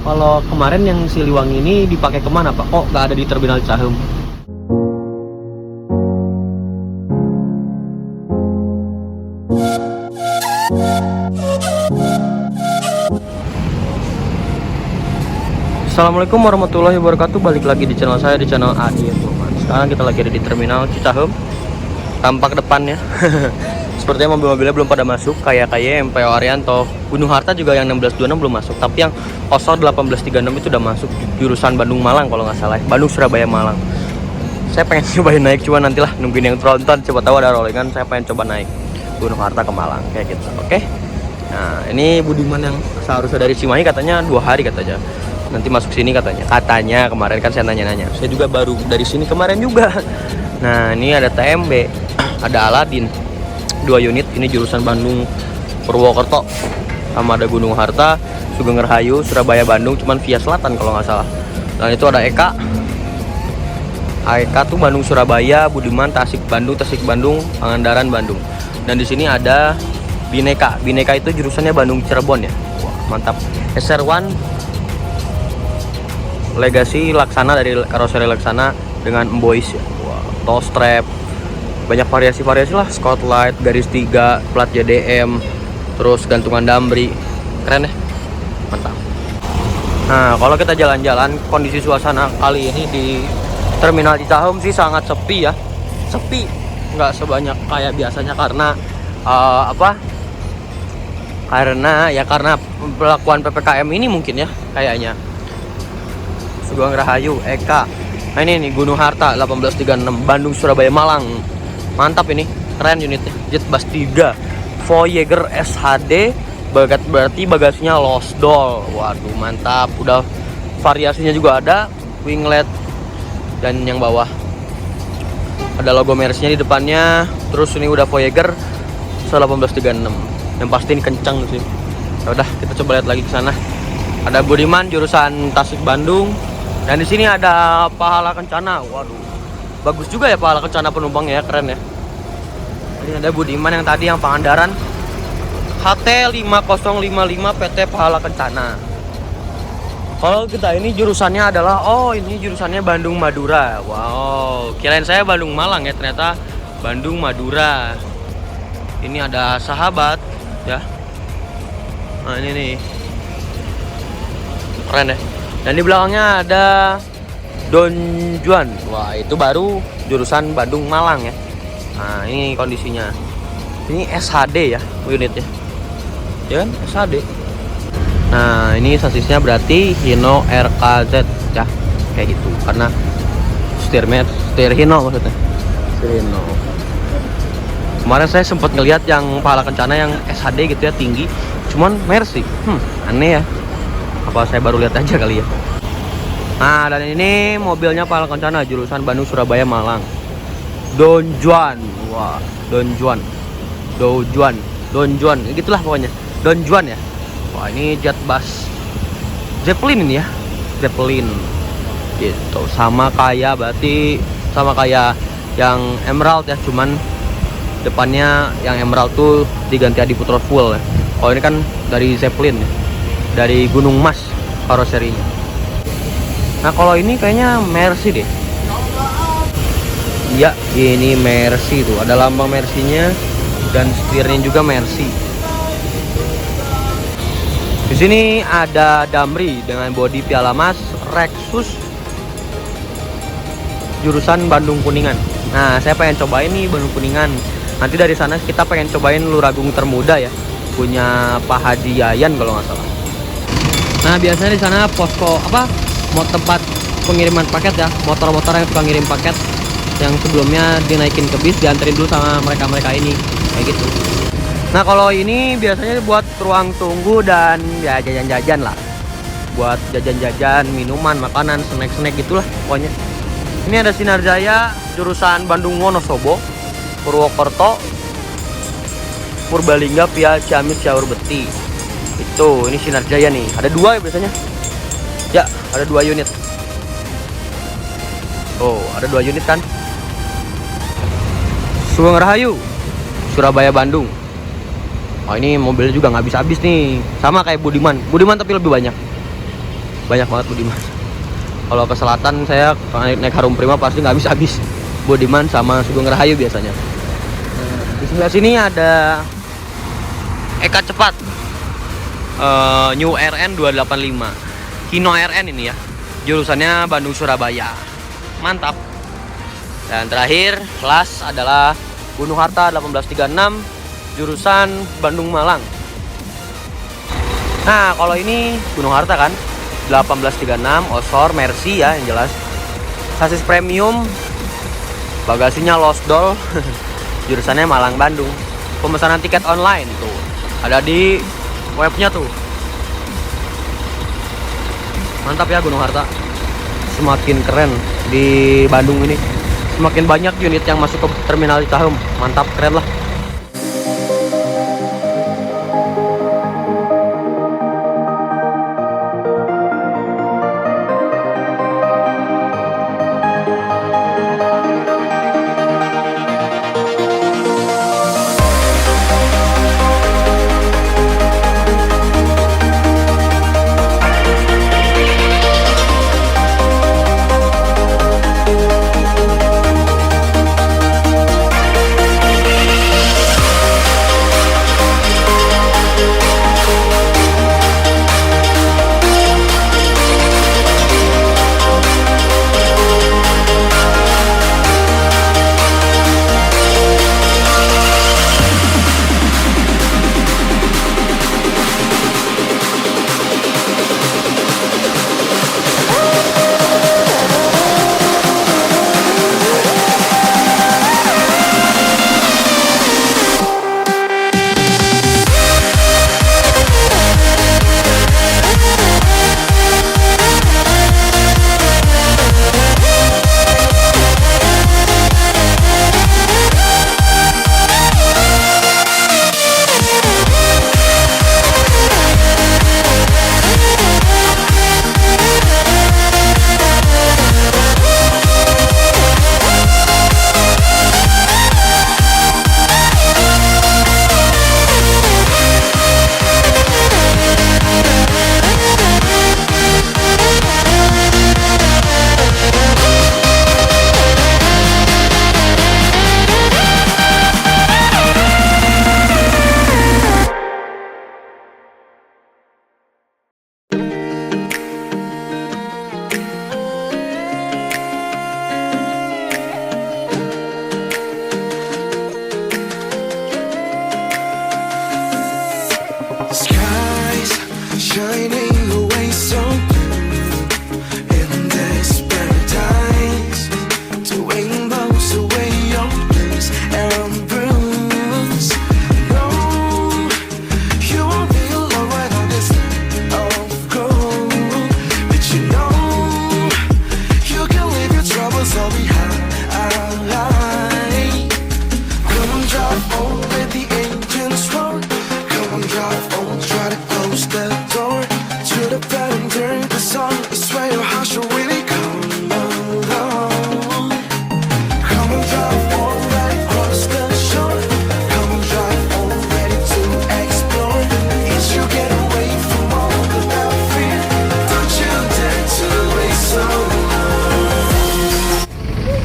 Kalau kemarin yang Siliwangi ini dipakai kemana Pak? Kok nggak ada di Terminal Cicahem? Assalamualaikum warahmatullahi wabarakatuh. Balik lagi di channel saya, di channel Adi Informan. Sekarang kita lagi ada di Terminal Cicahem. Tampak depannya sepertinya mobil-mobilnya belum pada masuk. Kayak MPO Arianto, Gunung Harta juga yang 1626 belum masuk. Tapi yang Osor 1836 itu udah masuk, jurusan Bandung Malang kalau nggak salah. Bandung Surabaya Malang. Saya pengen cobain naik, cuma nantilah nungguin yang tronton. Coba tahu ada rollingan, saya pengen coba naik Gunung Harta ke Malang kayak gitu. Oke. Nah, ini Budiman yang seharusnya dari Cimahi katanya 2 hari katanya. Nanti masuk sini katanya kemarin kan saya nanya-nanya, saya juga baru dari sini kemarin juga. Nah, ini ada TMB, ada Aladin 2 unit, ini jurusan Bandung Purwokerto, sama ada Gunung Harta, Sugeng Rahayu, Surabaya Bandung, cuman via selatan kalau nggak salah. Dan itu ada Eka tuh Bandung Surabaya, Budiman Tasik Bandung, Pangandaran Bandung. Dan di sini ada Bineka itu jurusannya Bandung Cirebon ya. Wah, mantap. SR1 Legacy Laksana, dari karoseri Laksana dengan embois ya. Wah, toe strap, banyak variasi lah, Spotlight, garis 3, plat JDM, terus gantungan damri, keren ya, mantap. Nah, kalau kita jalan-jalan, kondisi suasana kali ini di Terminal Cicahem sih sangat sepi ya, sepi, nggak sebanyak kayak biasanya karena karena pelakuan PPKM ini mungkin ya kayaknya. Sugeng Rahayu, Eka. Nah ini nih Gunung Harta 1836, Bandung Surabaya Malang. Mantap ini, keren unitnya. Jet Bus 3, Voyager SHD, berarti bagasinya Losdol. Waduh, mantap. Udah variasinya juga ada, winglet dan yang bawah. Ada logo Mercy-nya di depannya. Terus ini udah Voyager 1836. Yang pasti ini kencang sih. Ya udah, kita coba lihat lagi ke sana. Ada Budiman jurusan Tasik Bandung. Dan di sini ada Pahala Kencana. Waduh, bagus juga ya Pahala Kencana penumpangnya ya, keren ya. Ini ada Budiman yang tadi yang Pangandaran, HT 5055 PT Pahala Kencana. Kalau kita ini jurusannya adalah, ini jurusannya Bandung Madura. Wow, kirain saya Bandung Malang ya, ternyata Bandung Madura. Ini ada Sahabat ya. Nah ini nih, keren ya. Dan di belakangnya ada Donjuan. Wah, itu baru jurusan Bandung Malang ya. Nah, ini kondisinya. Ini SHD ya unitnya. Ya kan, SHD. Nah, ini sasisnya berarti Hino RKZ ya. Kayak gitu. Karena setir Hino maksudnya. Setir Hino. Kemarin saya sempat ngelihat yang Pahala Kencana yang SHD gitu ya, tinggi. Cuman Mercy. Aneh ya. Apa saya baru lihat aja kali ya. Nah, dan ini mobilnya Pahala Kencana jurusan Bandung Surabaya Malang. Donjuan. Wah, Donjuan. Gitulah pokoknya. Donjuan ya. Wah, ini jet bus Zeppelin ini ya. Zeppelin. Gitu. Sama kayak yang Emerald ya, cuman depannya yang Emerald tuh diganti Adi Putro full ya. Oh, ini kan dari Zeppelin ya. Dari Gunung Mas karoserinya. Nah, kalau ini kayaknya Mercy deh. Iya, ini Mercy tuh. Ada lambang Mercy-nya dan setirnya juga Mercy. Di sini ada Damri dengan bodi Piala Mas Rexus jurusan Bandung Kuningan. Nah, saya pengen cobain nih Bandung Kuningan. Nanti dari sana kita pengen cobain Luragung Termuda ya. Punya Pak Haji Yayan kalau nggak salah. Nah, biasanya di sana posko tempat pengiriman paket ya, motor-motor yang suka ngirim paket yang sebelumnya dinaikin ke bis, dianterin dulu sama mereka ini kayak gitu. Nah, kalau ini biasanya buat ruang tunggu dan ya jajan-jajan lah, buat jajan-jajan, minuman, makanan, snack gitulah pokoknya. Ini ada Sinar Jaya jurusan Bandung Wonosobo, Purwokerto, Purbalingga via Ciamis Ciaur Beti. Itu, ini Sinar Jaya nih. Ada 2 ya biasanya. Ya, ada 2 unit. Oh, ada 2 unit kan. Sugeng Rahayu, Surabaya Bandung. Oh, ini mobilnya juga nggak habis-habis nih. Sama kayak Budiman tapi lebih banyak. banyak banget Budiman. Kalau ke selatan saya naik Harum Prima pasti nggak habis-habis. Budiman sama Sugeng Rahayu biasanya. Di sebelah sini ada Eka Cepat, New RN 285, Kino RN ini ya, jurusannya Bandung Surabaya, mantap. Dan terakhir kelas adalah Gunung Harta 1836, jurusan Bandung Malang. Nah kalau ini Gunung Harta kan 1836, Osor Mercy ya yang jelas, sasis premium, bagasinya Losdol, jurusannya Malang Bandung. Pemesanan tiket online tuh ada di webnya tuh. Mantap ya Gunung Harta, semakin keren di Bandung ini, semakin banyak unit yang masuk ke terminal Citarum. Mantap, keren lah.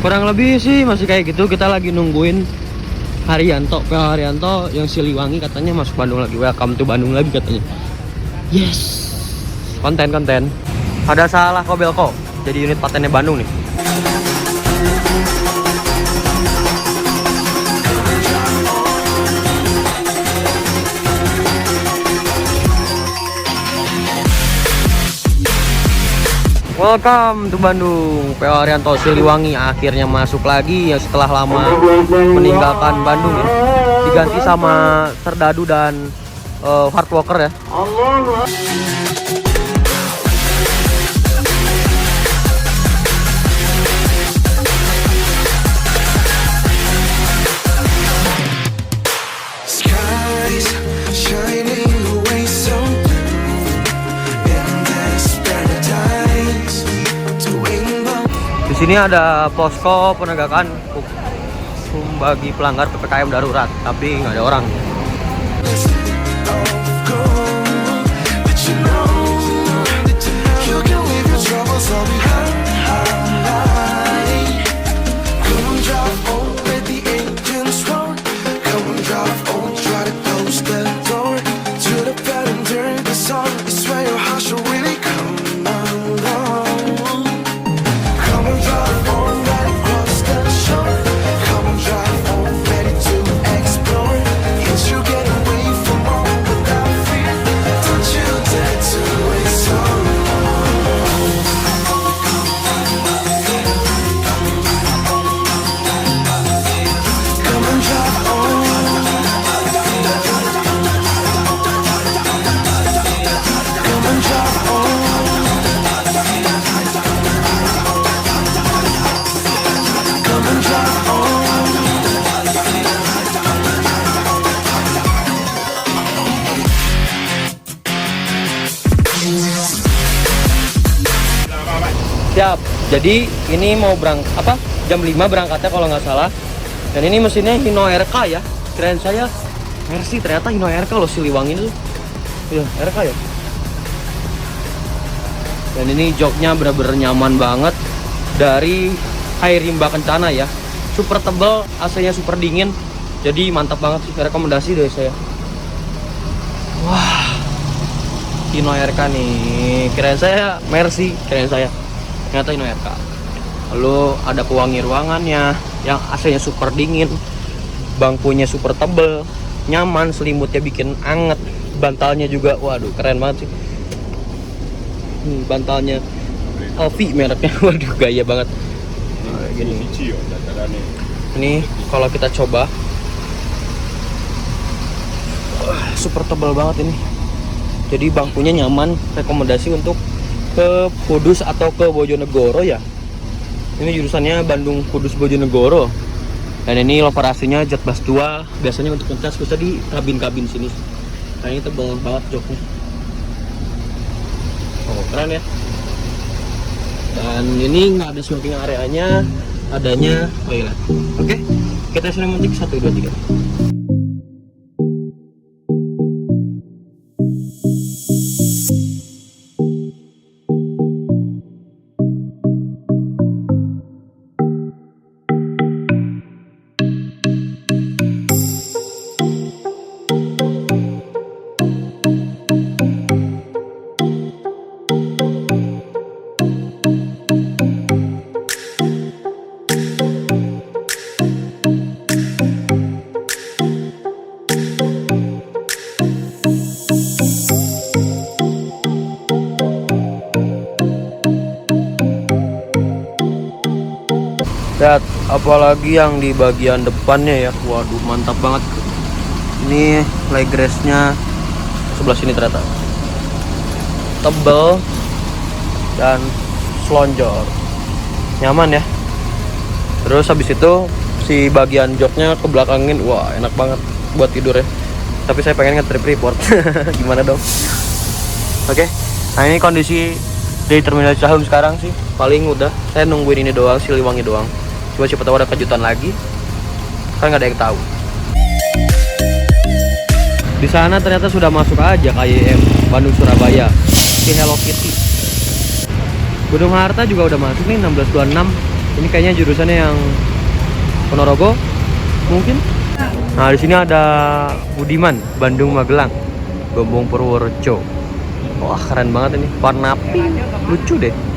Kurang lebih sih masih kayak gitu. Kita lagi nungguin Haryanto, PH Haryanto yang Siliwangi katanya masuk Bandung lagi. Welcome to Bandung lagi katanya. Yes. Konten. Ada salah kok Belko. Jadi unit patennya Bandung nih. Welcome to Bandung. PH Haryanto Siliwangi akhirnya masuk lagi ya setelah lama meninggalkan Bandung ya. Diganti sama Serdadu dan Hardwalker ya. Di sini ada posko penegakan hukum bagi pelanggar PPKM darurat, tapi nggak ada orang. You Siap. Jadi ini mau jam 5 berangkatnya kalau nggak salah. Dan ini mesinnya Hino RK ya. Keren saya Mercy, ternyata Hino RK loh Siliwangi itu. Iya, RK ya. Dan ini joknya bener-bener nyaman banget. Dari Hai Rimba Kencana ya. Super tebal, AC-nya super dingin. Jadi mantap banget sih, rekomendasi dari saya. Wah, Hino RK nih. Keren saya Mercy, keren saya. Ternyata Hino RK. Lalu ada pewangi ruangannya yang AC-nya super dingin, bangkunya super tebel, nyaman, selimutnya bikin anget, bantalnya juga, waduh keren banget sih. Bantalnya LV mereknya, waduh gaya banget. Nah, gini. Ini kalau kita coba, super tebal banget ini. Jadi bangkunya nyaman, rekomendasi untuk ke Kudus atau ke Bojonegoro ya. Ini jurusannya Bandung Kudus Bojonegoro. Dan ini operasinya jet bus 2. Biasanya untuk ngecas bisa di kabin-kabin sini. Nah ini tebal banget joknya. Oh keren ya. Dan ini nggak ada smoking areanya, adanya toilet. Oke, kita sinematik 1, 2, 3. Lihat, apalagi yang di bagian depannya ya. Waduh, mantap banget. Ini leg rest-nya sebelah sini ternyata. Tebel dan selonjor. Nyaman ya. Terus habis itu si bagian joknya ke belakangin. Wah, enak banget buat tidur ya. Tapi saya pengen nge-trip report. Gimana dong? Oke. Nah, ini kondisi dari Terminal Cahum sekarang sih. Paling udah, saya nungguin ini doang, Siliwangi doang. Coba siapa tahu ada kejutan lagi, kan nggak ada yang tahu. Di sana ternyata sudah masuk aja KYM Bandung Surabaya, si Hello Kitty. Gunung Harta juga udah masuk nih 1626. Ini kayaknya jurusannya yang Ponorogo, mungkin. Nah di sini ada Budiman Bandung Magelang, Gombong Purworejo. Wah keren banget ini, warna pink, lucu deh.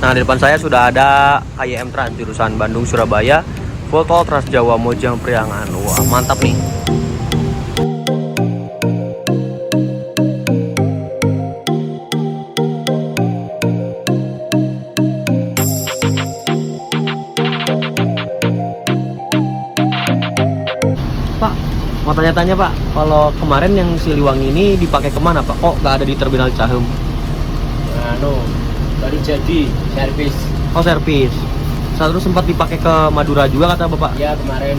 Nah di depan saya sudah ada KYM Trans jurusan Bandung Surabaya, full tol Trans Jawa Mojang Priangan. Wah mantap nih. Pak, mau tanya-tanya Pak, kalau kemarin yang Siliwangi ini dipakai kemana Pak? Kok nggak ada di Terminal Cahum? Baru jadi servis. Oh servis. Terus sempat dipakai ke Madura juga kata Bapak? Ya kemarin.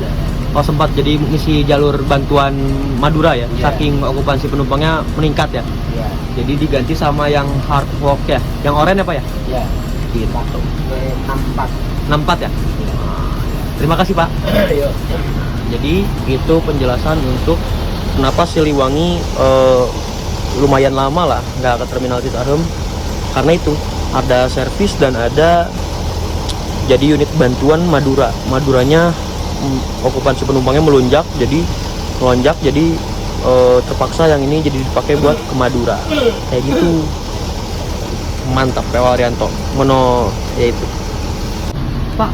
Oh sempat jadi ngisi jalur bantuan Madura ya? Ya. Saking okupansi penumpangnya meningkat ya? Ya. Jadi diganti sama yang hard walk ya? Yang oranye apa ya? Ya. Gitu. 64. 64 ya? Terima kasih Pak. Yuk. Jadi itu penjelasan untuk kenapa Siliwangi lumayan lama lah nggak ke Terminal Citarum. Karena itu ada servis dan ada jadi unit bantuan Madura. Maduranya okupansi penumpangnya melonjak, jadi terpaksa yang ini jadi dipakai buat ke Madura. Kayak gitu. Mantap Pak Waryanto. Mono yaitu. Pak,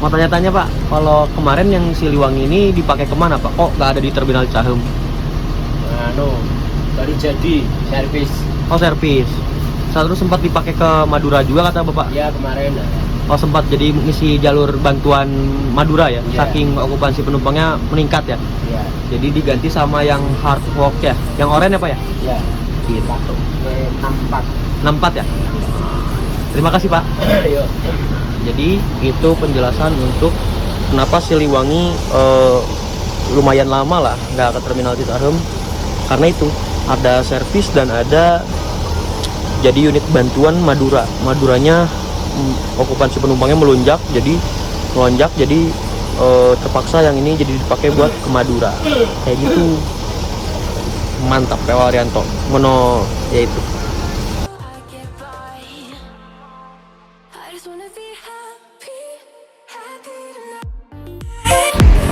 mau tanya-tanya Pak, kalau kemarin yang Siliwangi ini dipakai kemana Pak? Kok nggak ada di Terminal Cahum? Baru jadi servis. Oh servis. Terus sempat dipakai ke Madura juga kata Bapak? Ya kemarin. Oh sempat jadi ngisi jalur bantuan Madura ya, Iya. saking okupansi penumpangnya meningkat ya. Iya. Jadi diganti sama yang hard walk ya, yang oranye apa ya? Iya. Gitu. Masuk ke 64. 64 ya. Terima kasih Pak. Ayo. Jadi itu penjelasan untuk kenapa Siliwangi lumayan lama lah nggak ke Terminal Citarum, karena itu ada servis dan ada jadi unit bantuan Madura. Maduranya okupansi penumpangnya melonjak, jadi terpaksa yang ini jadi dipakai buat ke Madura kayak gitu. Mantap Pak Waryanto mono yaitu.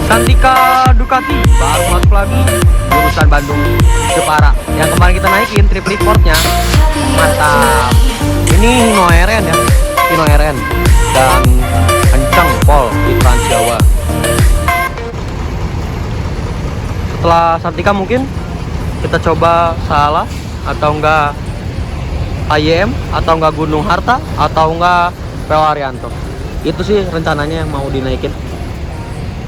Santika Ducati baru masuk lagi jurusan Bandung Jepara yang kemarin kita naikin trip reportnya. Mantap. Ini Hino RN ya, Hino RN dan kencang pol di Trans Jawa. Setelah Santika mungkin kita coba Salah atau enggak AYM atau enggak Gunung Harta atau enggak PO Haryanto. Itu sih rencananya yang mau dinaikin.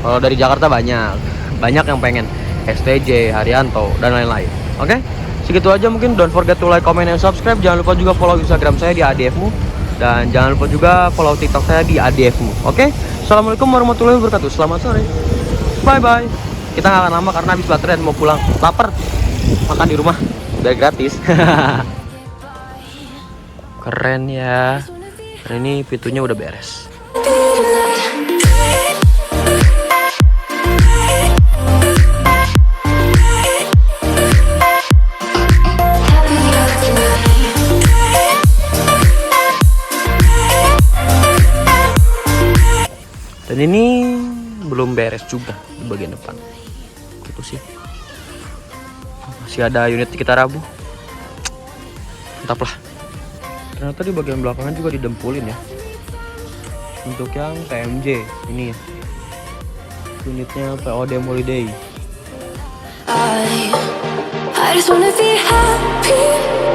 Kalau dari Jakarta banyak yang pengen STJ, Haryanto dan lain-lain. Oke? Segitu aja mungkin. Don't forget to like, comment, and subscribe. Jangan lupa juga follow Instagram saya di ADFmu dan jangan lupa juga follow TikTok saya di ADFmu. Oke? Assalamualaikum warahmatullahi wabarakatuh. Selamat sore. Bye bye. Kita nggak akan lama karena habis baterai dan mau pulang. Lapar. Makan di rumah udah gratis. Keren ya. Ini pintunya udah beres. Dan ini belum beres juga di bagian depan. Gitu sih. Masih ada unit kita rabu. Mantap lah. Ternyata di bagian belakangan juga didempulin ya. Untuk yang TMJ ini ya. Unitnya POD Holiday. I just wanna be happy.